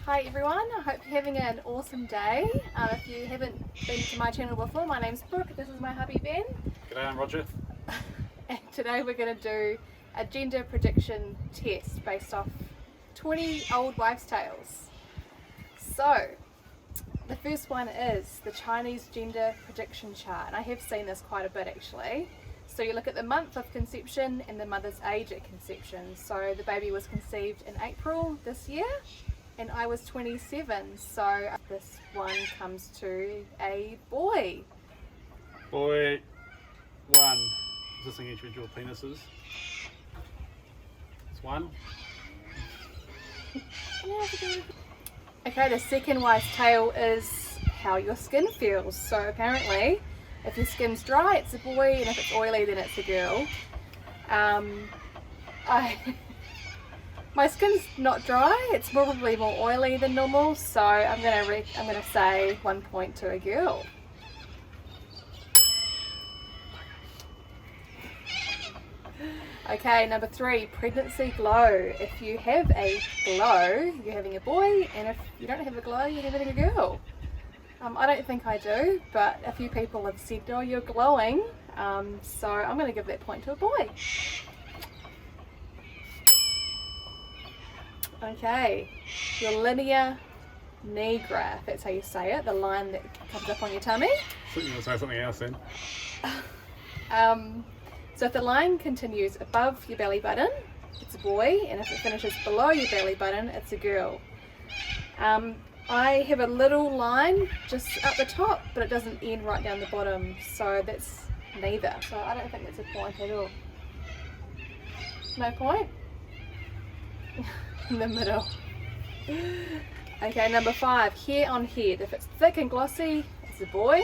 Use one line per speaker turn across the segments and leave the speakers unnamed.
Hi everyone, I hope you're having an awesome day. If you haven't been to my channel before, my name's Brooke, this is my hubby Ben.
G'day, I'm Roger.
And today we're going to do a gender prediction test based off 20 old wives' tales. So, the first one is the Chinese gender prediction chart, and I have seen this quite a bit actually. So you look at the month of conception and the mother's age at conception. So the baby was conceived in April this year and I was 27, so this one comes to a boy.
Boy 1. Existing individual penises. It's 1.
Okay, the second wife's tale is how your skin feels. So apparently, if your skin's dry, it's a boy, and if it's oily, then it's a girl. My skin's not dry, it's probably more oily than normal, so I'm gonna say 1 point to a girl. Okay, number 3, pregnancy glow. If you have a glow, you're having a boy, and if you don't have a glow, you're having a girl. I don't think I do, but a few people have said, oh, you're glowing, so I'm going to give that point to a boy. Okay, your linear knee graph, that's how you say it, the line that comes up on your tummy.
I thought you were going to say something else then.
So if the line continues above your belly button, it's a boy, and if it finishes below your belly button, it's a girl. I have a little line just up the top, but it doesn't end right down the bottom, so that's neither. So I don't think that's a point at all. No point? In the middle. Okay, number 5, hair on head. If it's thick and glossy, it's a boy.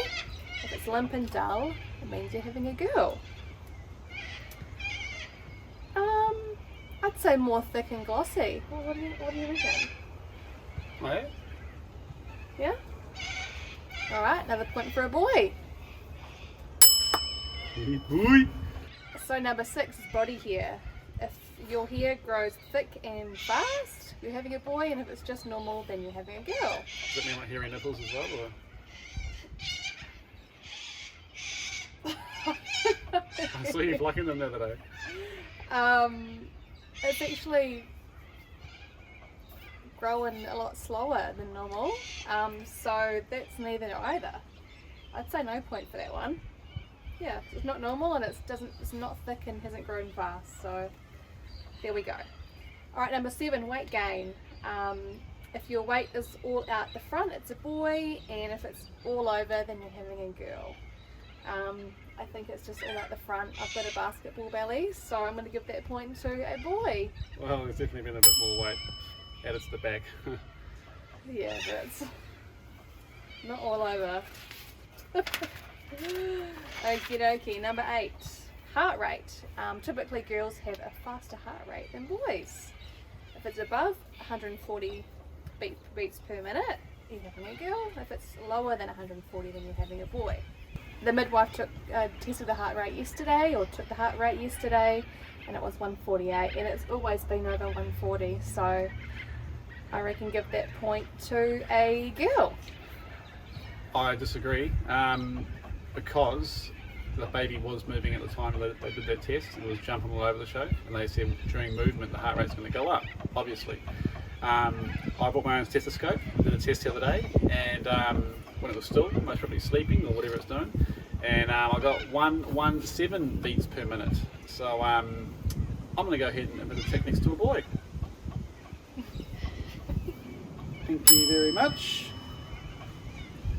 If it's limp and dull, it means you're having a girl. I'd say more thick and glossy. Well, what do you reckon?
Right?
Yeah? Alright, another point for a boy.
Boy.
So number 6 is body hair. If your hair grows thick and fast, you're having a boy, and if it's just normal, then you're having a girl.
Does that mean like hairy nipples as well? Or? I saw you plucking them the other day.
It's actually growing a lot slower than normal, so that's neither nor either. I'd say no point for that one. Yeah, it's not normal and it's not thick and hasn't grown fast, so there we go. Alright, number 7, weight gain. If your weight is all out the front, it's a boy, and if it's all over, then you're having a girl. I think it's just all out the front. I've got a basketball belly, so I'm going to give that point to a boy.
Well, there's definitely been a bit more weight added to the back.
Yeah, but it's not all over. Okie dokie, number 8, heart rate. Typically girls have a faster heart rate than boys. If it's above 140 beats per minute, you're having a girl. If it's lower than 140, then you're having a boy. The midwife tested the heart rate yesterday, or took the heart rate yesterday, and it was 148, and it's always been over 140, so I reckon give that point to a girl.
I disagree, because the baby was moving at the time that they did that test. It was jumping all over the show, and they said during movement the heart rate's going to go up, obviously. I bought my own stethoscope, did a test the other day, and when it was still, most probably sleeping or whatever it's doing, and I got 117 beats per minute. So I'm going to go ahead and put a tick next to a boy. Thank you very much.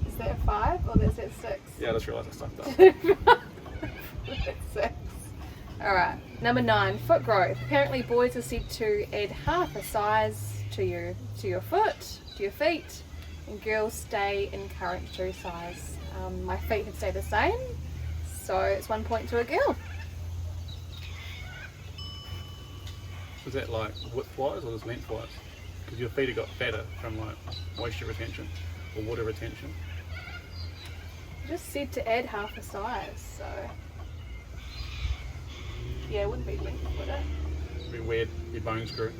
Is that 5 or is that 6?
Yeah, I just realised I stuffed up.
That's 6. Alright, number 9, foot growth. Apparently boys are said to add half a size to your foot, to your feet, and girls stay in current shoe size. My feet have stayed the same, so it's 1 point to a girl.
Was that like width-wise or just length-wise? Because your feet have got fatter from like moisture retention or water retention.
Just said to add half a size, so yeah, it wouldn't be length, would it?
It'd be weird, your bones grew.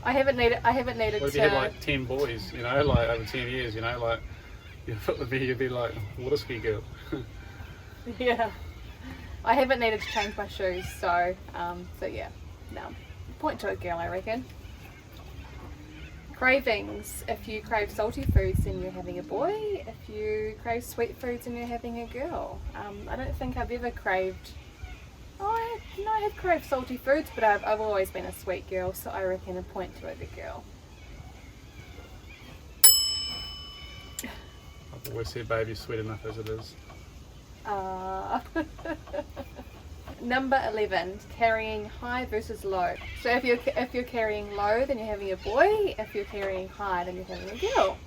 I haven't needed
What if you had like 10 boys, you know, like over 10 years, you know, like you'd be like, water ski girl.
Yeah. I haven't needed to change my shoes, so yeah. No. Point to a girl, I reckon. Cravings. If you crave salty foods, then you're having a boy. If you crave sweet foods, then you're having a girl. I don't think I've ever craved... I have craved salty foods, but I've always been a sweet girl, so I reckon a point to it, the girl.
I've always said baby's sweet enough as it is.
Number 11, carrying high versus low. So if you're carrying low, then you're having a boy. If you're carrying high, then you're having a girl.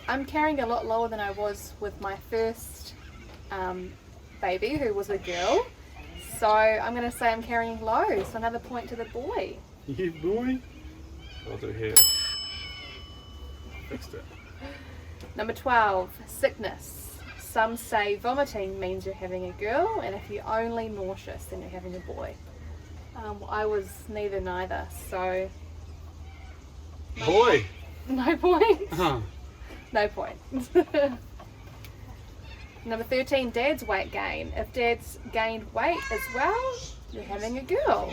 I'm carrying a lot lower than I was with my first baby, who was a girl. So I'm going to say I'm carrying low. So another point to the boy.
Yeah, boy. I'll do here. Fixed it.
Number 12, sickness. Some say vomiting means you're having a girl, and if you're only nauseous, then you're having a boy. I was neither, so...
Boy!
No point.
Huh.
No point. Number 13, dad's weight gain. If dad's gained weight as well, you're having a girl.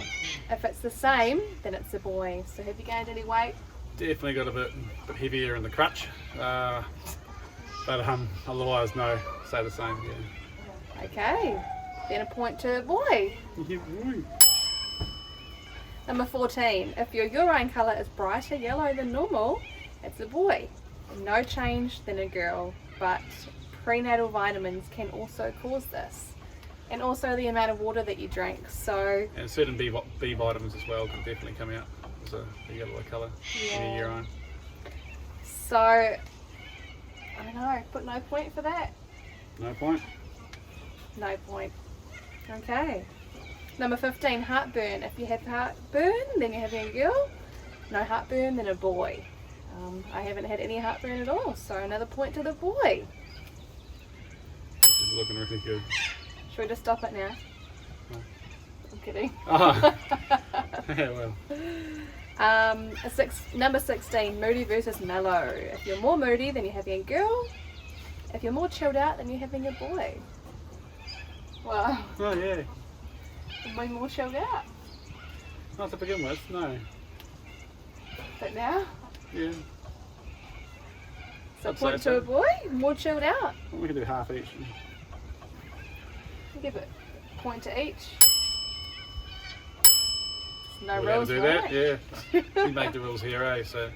If it's the same, then it's a boy. So have you gained any weight?
Definitely got a bit heavier in the crutch. But otherwise, no, stay the same, yeah.
Okay, then a point to a boy.
Yeah, boy.
Number 14, if your urine colour is brighter yellow than normal, it's a boy. No change than a girl, but prenatal vitamins can also cause this. And also the amount of water that you drink, so...
And certain B vitamins as well can definitely come out as a yellow colour in your urine.
So, I don't know, put no point for that.
No point.
No point. Okay. Number 15, heartburn. If you have heartburn, then you're having a girl. No heartburn, then a boy. I haven't had any heartburn at all, so another point to the boy.
This is looking really good.
Should we just stop it now?
No.
I'm kidding.
Oh. Yeah, well.
Number 16, moody versus mellow. If you're more moody, then you're having a girl. If you're more chilled out, then you're having a boy. Wow.
Oh, yeah.
Am I more chilled out?
Not to begin with, no.
But now?
Yeah.
So
I'd
point
say
to
so.
a boy, more chilled out.
We can do half each.
Give it point to each. No
We're
rules,
to do
right?
that, yeah. We make the rules here, eh? So.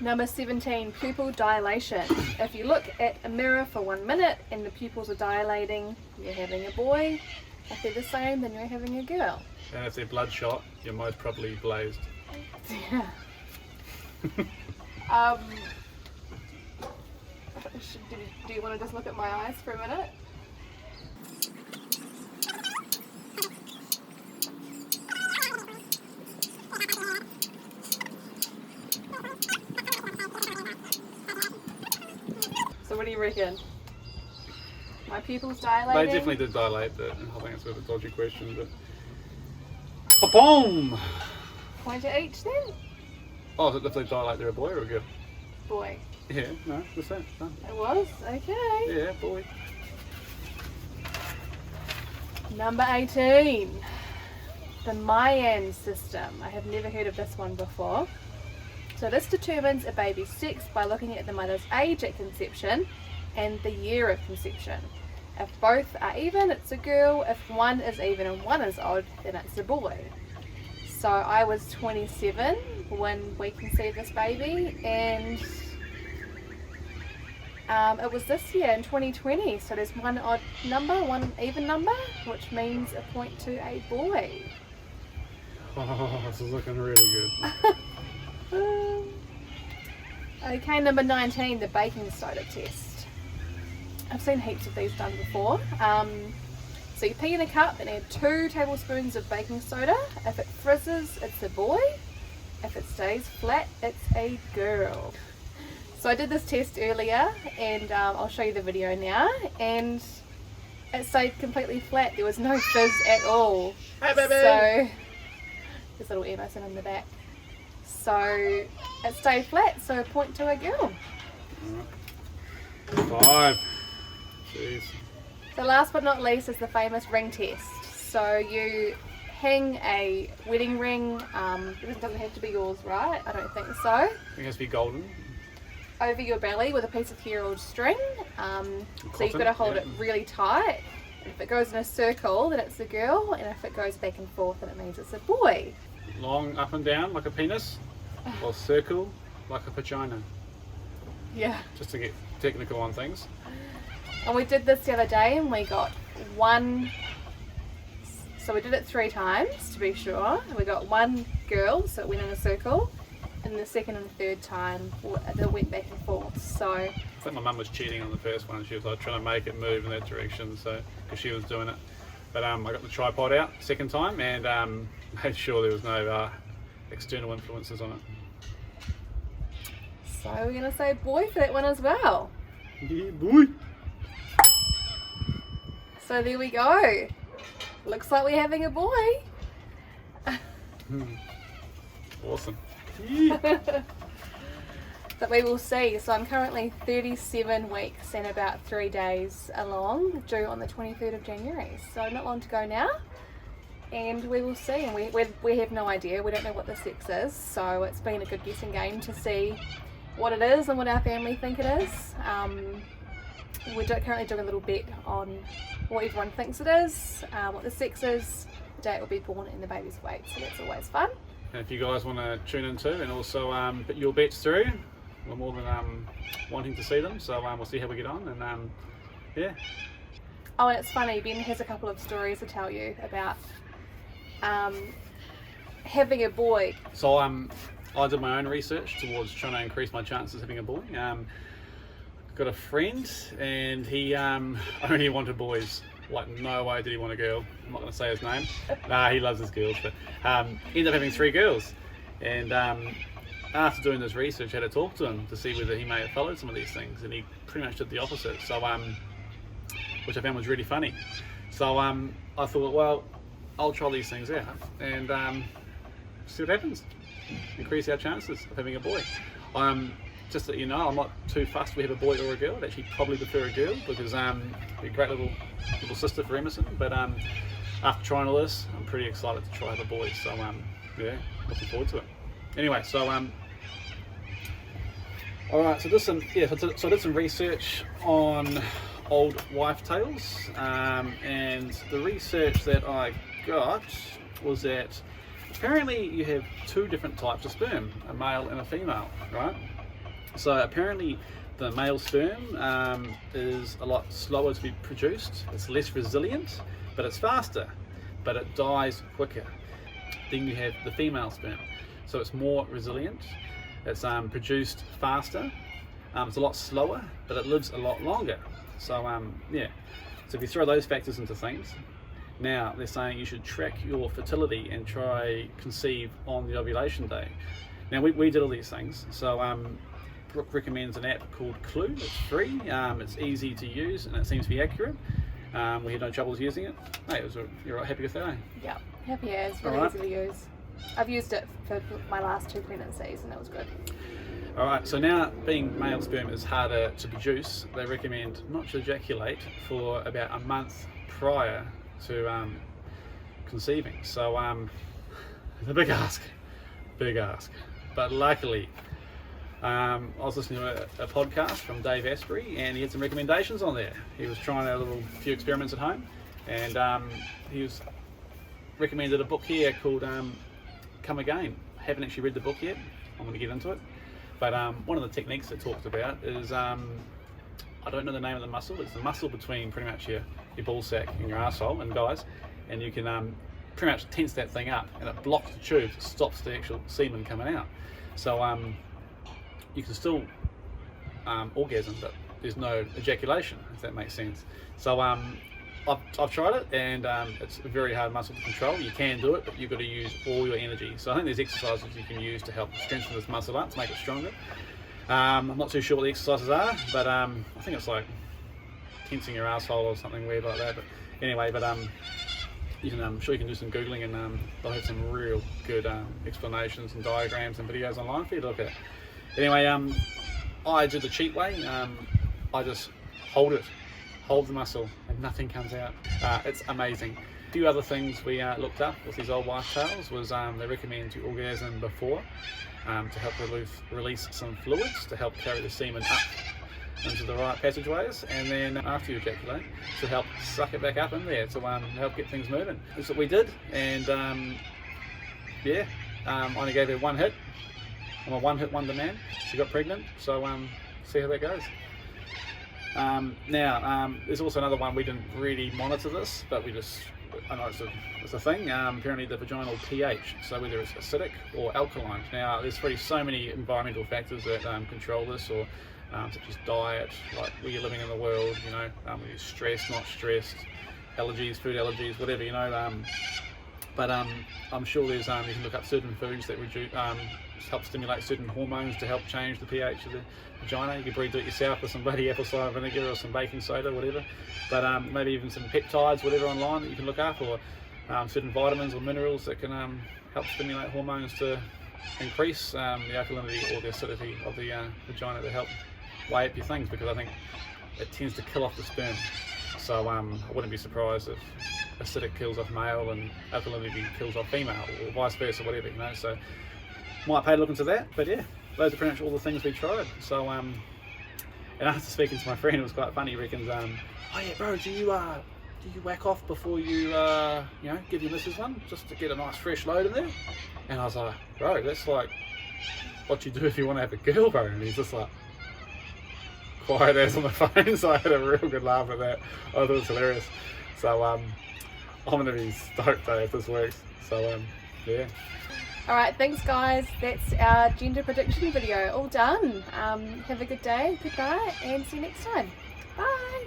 Number 17, pupil dilation. If you look at a mirror for 1 minute and the pupils are dilating, you're having a boy. If they're the same, then you're having a girl.
And if they're bloodshot, you're most probably blazed.
Yeah. Do you want to just look at my eyes for a minute? So what do you reckon? My pupils dilating?
They definitely did dilate, but I think it's a bit of a dodgy question, but... Boom!
Point to each then?
Oh, is it if they dilate, they're a boy or a girl?
Boy.
Yeah, no, that's it. Done.
It was? Okay.
Yeah, boy.
Number 18. The MAYAN system. I have never heard of this one before. So this determines a baby's sex by looking at the mother's age at conception and the year of conception. If both are even, it's a girl. If one is even and one is odd, then it's a boy. So I was 27 when we conceived this baby, and it was this year in 2020. So there's one odd number, one even number, which means a point to a boy.
Oh, this is looking really good.
Okay, number 19, the baking soda test. I've seen heaps of these done before. So you pee in a cup and add 2 tablespoons of baking soda. If it frizzes, it's a boy. If it stays flat, it's a girl. So I did this test earlier, and I'll show you the video now. And it stayed completely flat. There was no fizz at all.
Hey, baby!
So there's little Emerson in the back. So it stayed flat, so a point to a girl.
Alright. 5. Jeez.
So last but not least is the famous ring test. So you hang a wedding ring, it doesn't have to be yours, right? I don't think so.
It has to be golden.
Over your belly with a piece of hair or string. So you've got to hold it really tight. And if it goes in a circle, then it's a girl, and if it goes back and forth, then it means it's a boy.
Long up and down like a penis, or circle like a vagina.
Yeah.
Just to get technical on things.
And we did this the other day, and we got one. So we did it 3 times to be sure. We got one girl, so it went in a circle, and the second and third time it went back and forth. So
I think my mum was cheating on the first one. She was like trying to make it move in that direction, so because she was doing it. But I got the tripod out second time and made sure there was no external influences on it.
So we're gonna say boy for that one as well.
Yeah, boy.
So there we go. Looks like we're having a boy.
Awesome.
But we will see. So I'm currently 37 weeks and about 3 days along, due on the 23rd of January. So not long to go now. And we will see. And we have no idea. We don't know what the sex is. So it's been a good guessing game to see what it is and what our family think it is. We're currently doing a little bet on what everyone thinks it is, what the sex is, the day it will be born, and the baby's weight. So that's always fun.
And if you guys want to tune in too and also put your bets through, we're more than wanting to see them. So we'll see how we get on. And yeah.
Oh, and it's funny, Ben has a couple of stories to tell you about having a boy.
So I did my own research towards trying to increase my chances of having a boy. Got a friend and he only wanted boys. Like no way did he want a girl. I'm not going to say his name. Nah, he loves his girls, but ended up having 3 girls. And after doing this research, I had to talk to him to see whether he may have followed some of these things, and he pretty much did the opposite. So which I found was really funny. So I thought, well, I'll try these things out and see what happens. Increase our chances of having a boy. Just that you know, I'm not too fussed if we have a boy or a girl. I'd actually probably prefer a girl because be a great little sister for Emerson. But after trying all this, I'm pretty excited to try have a boy. So yeah, looking forward to it. Anyway, so all right, so so I did some research on old wife tales, and the research that I got was that apparently you have 2 different types of sperm, a male and a female, right? So apparently the male sperm is a lot slower to be produced, it's less resilient, but it's faster, but it dies quicker. Then you have the female sperm, so it's more resilient, it's produced faster, it's a lot slower, but it lives a lot longer. So yeah, so if you throw those factors into things, now they're saying you should track your fertility and try conceive on the ovulation day. Now we did all these things, so Brooke recommends an app called Clue. It's free, it's easy to use, and it seems to be accurate. We had no troubles using it. Hey, you're happy with that, eh?
Yeah, happy as, really easy to use. I've used it for my last 2 pregnancies and it was good.
Alright, so now being male sperm is harder to produce, they recommend not to ejaculate for about a month prior to conceiving. So it's a big ask. But luckily, I was listening to a podcast from Dave Asprey and he had some recommendations on there. He was trying a few experiments at home, and he was recommended a book here called Come Again. I haven't actually read the book yet, I'm going to get into it. But one of the techniques it talks about is, I don't know the name of the muscle, it's the muscle between pretty much your ball sack and your arsehole, and guys, and you can pretty much tense that thing up and it blocks the tube, stops the actual semen coming out. So you can still orgasm, but there's no ejaculation, if that makes sense. So I've tried it, and it's a very hard muscle to control. You can do it, but you've got to use all your energy. So I think there's exercises you can use to help strengthen this muscle up, to make it stronger. I'm not too sure what the exercises are, but I think it's like tensing your asshole or something weird like that. But anyway, I'm sure you can do some Googling, and they'll have some real good explanations and diagrams and videos online for you to look at. Anyway, I do the cheat way. I just hold the muscle, and nothing comes out. It's amazing. A few other things we looked up with these old wife tales was they recommend you orgasm before to help release some fluids to help carry the semen up into the right passageways, and then after you ejaculate to help suck it back up in there to help get things moving. That's what we did, and I only gave her one hit. I'm a one-hit wonder man. She got pregnant, so see how that goes. Now, there's also another one. We didn't really monitor this, but I know it's a thing. Apparently the vaginal pH, so whether it's acidic or alkaline. Now, there's really so many environmental factors that control this, or such as diet, like where you're living in the world, whether you're stressed, not stressed, allergies, food allergies, whatever, But I'm sure there's you can look up certain foods that help stimulate certain hormones to help change the pH of the vagina. You can probably do it yourself with some bloody apple cider vinegar or some baking soda, whatever. But maybe even some peptides, whatever, online that you can look up, or certain vitamins or minerals that can help stimulate hormones to increase the alkalinity or the acidity of the vagina to help weigh up your things, because I think it tends to kill off the sperm. So I wouldn't be surprised if acidic kills off male and alkalinity kills off female, or vice versa, whatever, so might pay to look into that. But yeah, those are pretty much all the things we tried. So and after speaking to my friend, it was quite funny. He reckons, oh yeah bro, do you whack off before you give your missus one, just to get a nice fresh load in there? And I was like, bro, that's like what you do if you want to have a girl, bro. And he's just like quiet as on the phone. So I had a real good laugh at that. I thought it was hilarious. So I'm gonna be stoked though if this works. So yeah.
Alright, thanks guys. That's our gender prediction video all done. Have a good day, goodbye, and see you next time. Bye!